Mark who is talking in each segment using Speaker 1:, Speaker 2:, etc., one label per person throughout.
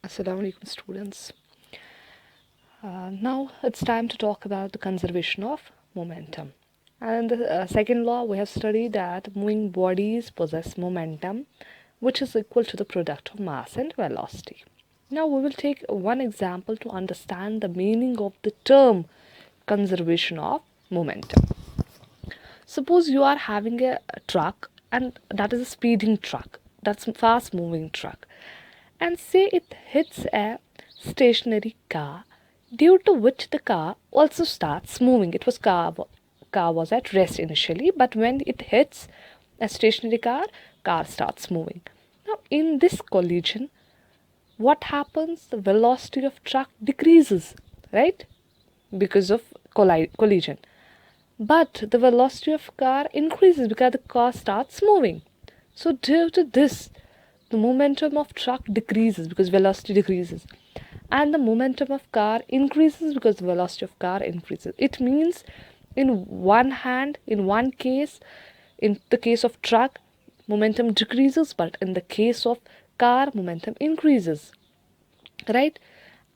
Speaker 1: Assalamu alaikum students. Now it's time to talk about the conservation of momentum. And the second law we have studied that moving bodies possess momentum which is equal to the product of mass and velocity. Now we will take one example to understand the meaning of the term conservation of momentum. Suppose you are having a truck and that is a speeding truck, that's a fast moving truck, and say it hits a stationary car, due to which the car also starts moving. Car was at rest initially, but when it hits a stationary car starts moving. Now in this collision, what happens? The velocity of truck decreases, right? Because of collision. But the velocity of car increases because the car starts moving. So due to this, the momentum of truck decreases because velocity decreases. And the momentum of car increases because the velocity of car increases. It means in one case, in the case of truck, momentum decreases, but in the case of car, momentum increases. Right?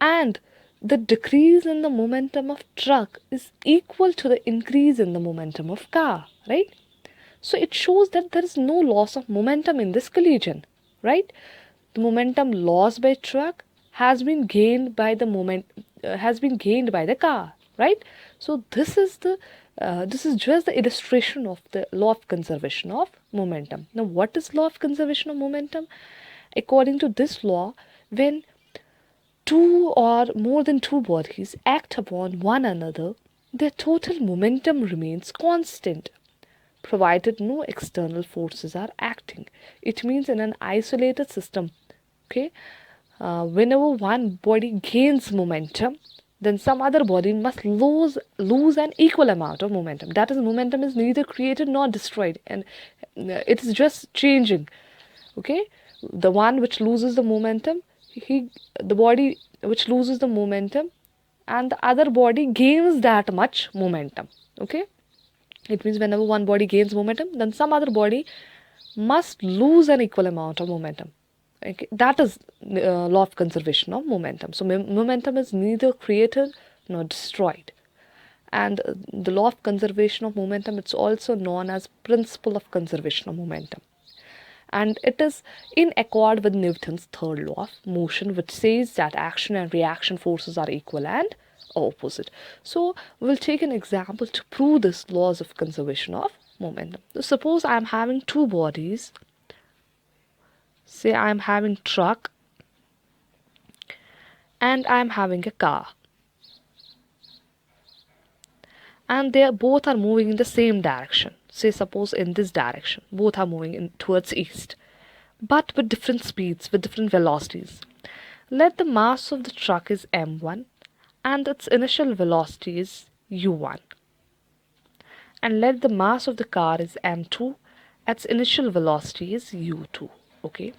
Speaker 1: And the decrease in the momentum of truck is equal to the increase in the momentum of car, right? So it shows that there is no loss of momentum in this collision, right? The momentum lost by truck has been gained by the car, right? So this is just the illustration of the law of conservation of momentum. Now, what is law of conservation of momentum? According to this law, when two or more than two bodies act upon one another, their total momentum remains constant, provided no external forces are acting. It means in an isolated system, okay, whenever one body gains momentum, then some other body must lose an equal amount of momentum. That is, momentum is neither created nor destroyed, and it is just changing. Okay, the one which loses the momentum, the body which loses the momentum, and the other body gains that much momentum. Okay, it means whenever one body gains momentum, then some other body must lose an equal amount of momentum. Okay, that is law of conservation of momentum. So momentum is neither created nor destroyed. And the law of conservation of momentum, it's also known as principle of conservation of momentum, and it is in accord with Newton's third law of motion, which says that action and reaction forces are equal and opposite. So we'll take an example to prove this laws of conservation of momentum. So suppose I'm having two bodies. Say I'm having truck and I'm having a car, and they both are moving in the same direction. Say suppose in this direction, both are moving in towards east, but with different speeds, with different velocities. Let the mass of the truck is m1 and its initial velocity is u1, and let the mass of the car is m2, its initial velocity is u2. Okay,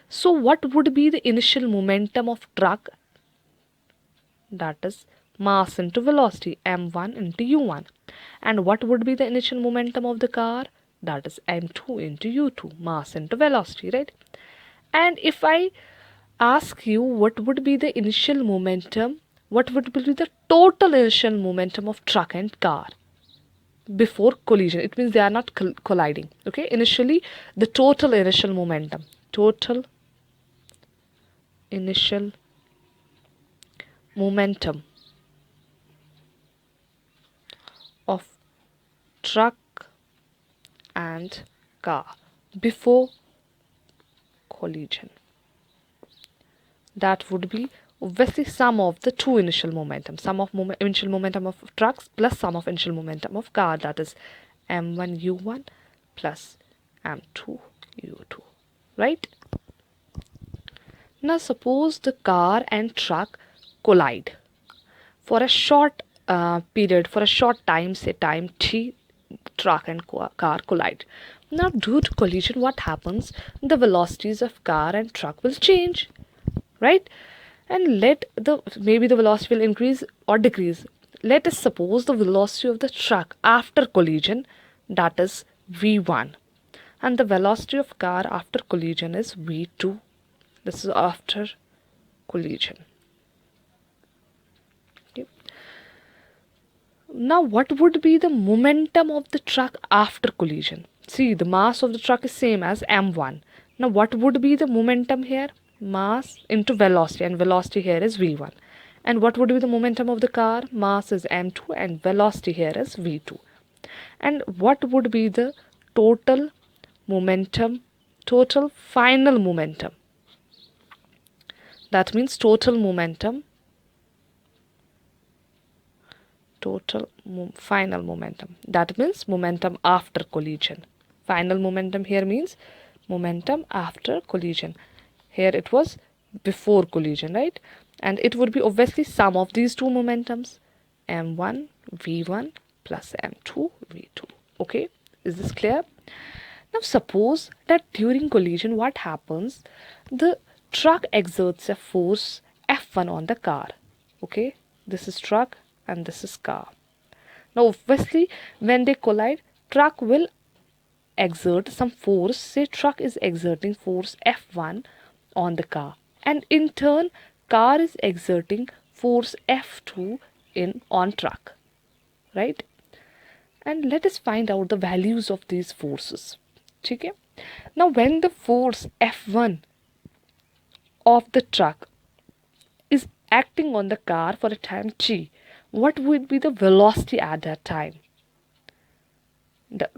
Speaker 1: so what would be the initial momentum of truck? That is mass into velocity, m1 into u1. And what would be the initial momentum of the car? That is m2 into u2, mass into velocity, right? And if I ask you what would be the initial momentum, what would be the total initial momentum of truck and car before collision? It means they are not colliding. Okay, initially the total initial momentum, total initial momentum of truck and car before collision, that would be obviously sum of the two initial momentum, sum of initial momentum of trucks plus sum of initial momentum of car, that is m1 u1 plus m2 u2, right? Now suppose the car and truck collide for a short period, for a short time, say time t, truck and car collide. Now due to collision, what happens? The velocities of car and truck will change, right? And maybe the velocity will increase or decrease. Let us suppose the velocity of the truck after collision, that is v1, and the velocity of car after collision is v2. This is after collision. Okay. Now, what would be the momentum of the truck after collision? See, the mass of the truck is same as m1. Now, what would be the momentum here? Mass into velocity, and velocity here is v1. And what would be the momentum of the car? Mass is m2 and velocity here is v2. And what would be the total momentum, total final momentum? That means total momentum, final momentum. That means momentum after collision. Final momentum here means momentum after collision. Here it was before collision, right? And it would be obviously sum of these two momentums, m1 v1 plus m2 v2. Okay, is this clear? Now suppose that during collision what happens, the truck exerts a force F1 on the car. Okay, this is truck and this is car. Now obviously when they collide, truck will exert some force. Say truck is exerting force F1 on the car, and in turn car is exerting force F2 on truck, right? And let us find out the values of these forces. Okay? Now when the force F1 of the truck is acting on the car for a time t, what would be the velocity at that time?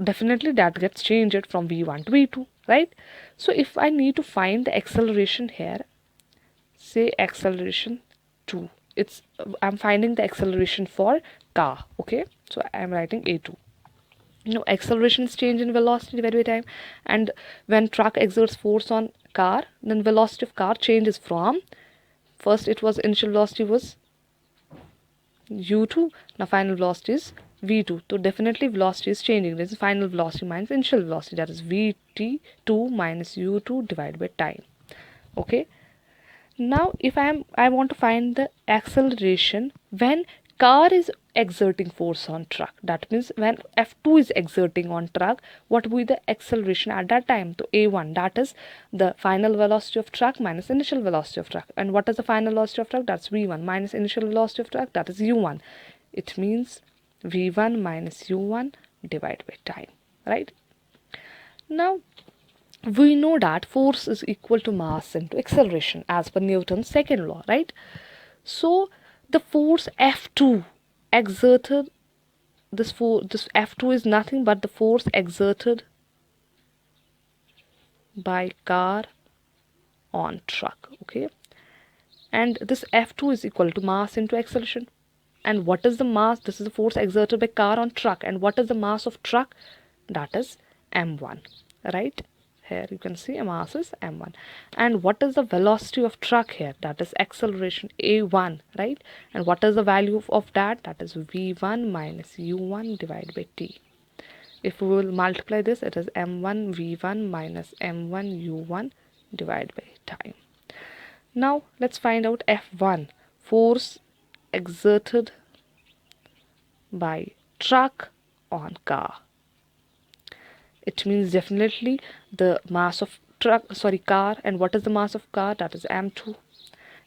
Speaker 1: Definitely that gets changed from v1 to v2, right? So if I need to find the acceleration here, say acceleration 2, I'm finding the acceleration for car. Okay, so I'm writing a2. Now acceleration is change in velocity divided by time, and when truck exerts force on car, then velocity of car changes from, first it was initial velocity was u2, now final velocity is v2. So definitely velocity is changing. This is final velocity minus initial velocity, that is vt2 minus u2 divided by time. Okay, now if I want to find the acceleration when car is exerting force on truck, that means when F2 is exerting on truck, what will be the acceleration at that time? So a1, that is the final velocity of truck minus initial velocity of truck. And what is the final velocity of truck? That's v1 minus initial velocity of truck, that is u1. It means v1 minus u1 divided by time, right? Now we know that force is equal to mass into acceleration as per Newton's second law, right? So the force F2 exerted, this F2 is nothing but the force exerted by car on truck. Okay, and this F2 is equal to mass into acceleration. And what is the mass? This is the force exerted by car on truck. And what is the mass of truck? That is m1, right? Here you can see a mass is m1. And what is the velocity of truck here? That is acceleration a1, right? And what is the value of that? That is v1 minus u1 divided by t. If we will multiply this, it is m1 v1 minus m1 u1 divided by time. Now let's find out F1, force exerted by truck on car. It means definitely the mass of car. And what is the mass of car? That is m2.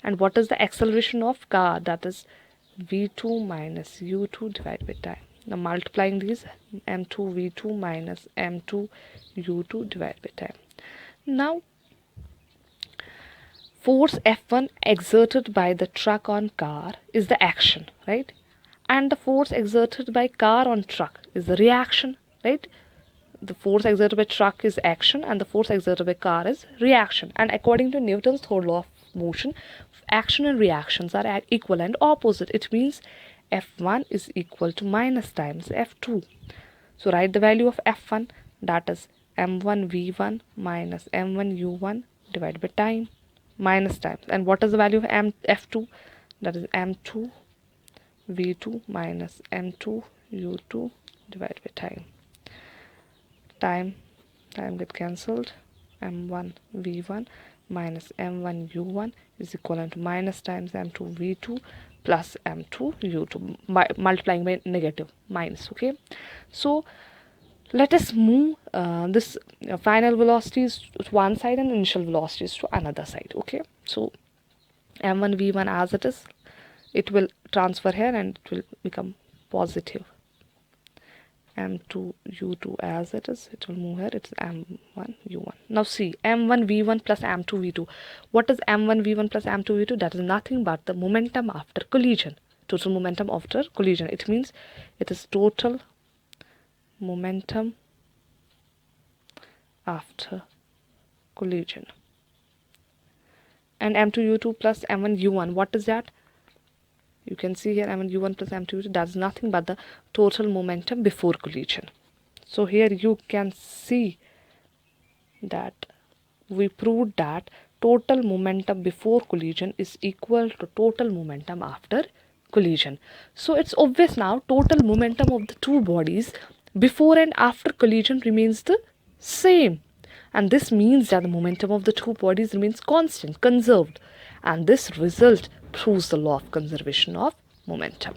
Speaker 1: And what is the acceleration of car? That is v2 minus u2 divided by time. Now multiplying these, m2 v2 minus m2 u2 divided by time. Now force F1 exerted by the truck on car is the action, right? And the force exerted by car on truck is the reaction, right? The force exerted by truck is action and the force exerted by car is reaction. And according to Newton's third law of motion, action and reactions are equal and opposite. It means F1 is equal to minus times F2. So write the value of F1, that is m1 v1 minus m1 u1 divided by time, minus times. And what is the value of F2? That is m2 v2 minus m2 u2 divided by time. Time get cancelled. m1 v1 minus m1 u1 is equivalent to minus times m2 v2 plus m2 u2, multiplying by negative minus. Okay, so let us move this final velocities to one side and initial velocities to another side. Okay, so m1 v1 as it is, it will transfer here and it will become positive. m2 u2 as it is, it will move here, it's m1 u1. Now see, m1 v1 plus m2 v2. What is m1 v1 plus m2 v2? That is nothing but the momentum after collision, total momentum after collision. It means it is total momentum after collision. And m2 u2 plus m1 u1, what is that? You can see here m1 u1 plus m2 u2, that's nothing but the total momentum before collision. So here you can see that we proved that total momentum before collision is equal to total momentum after collision. So it's obvious now, total momentum of the two bodies before and after collision remains the same. And this means that the momentum of the two bodies remains constant, conserved. And this result proves the law of conservation of momentum.